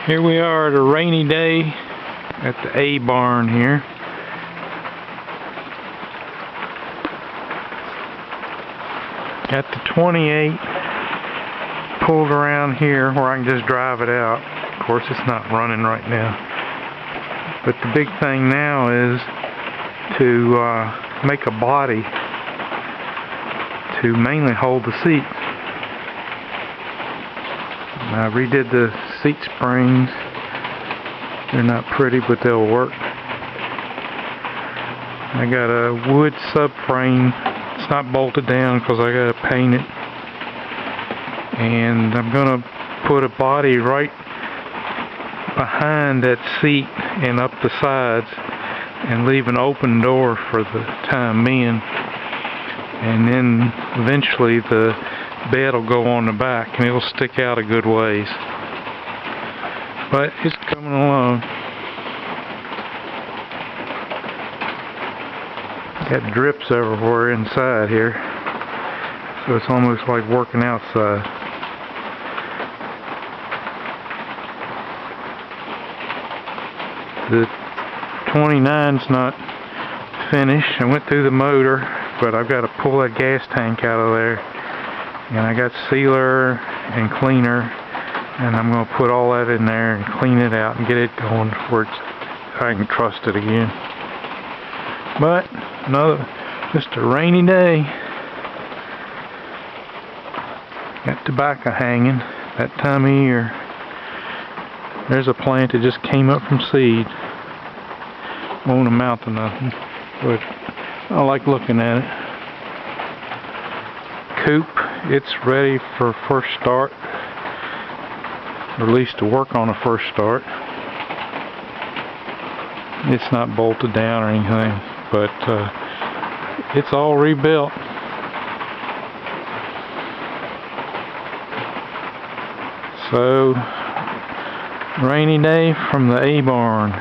Here we are at a rainy day at the A barn here. Got the 28 pulled around here where I can just drive it out. Of course it's not running right now. But the big thing now is to make a body to mainly hold the seat. I redid the seat springs. They're not pretty, but they'll work. I got a wood subframe. It's not bolted down because I got to paint it. And I'm going to put a body right behind that seat and up the sides and leave an open door for the time being. And then eventually the bed will go on the back and it'll stick out a good ways. But it's coming along. Got drips everywhere inside here, so it's almost like working outside. The 29's not finished. I went through the motor, but I've got to pull that gas tank out of there. And I got sealer and cleaner, and I'm going to put all that in there and clean it out and get it going where I can trust it again. But just a rainy day. Got tobacco hanging that time of year. There's a plant that just came up from seed. Won't amount to nothing, but I like looking at it. Coop. It's ready for first start, or at least to work on a first start. It's not bolted down or anything, but it's all rebuilt. So, rainy day from the A barn.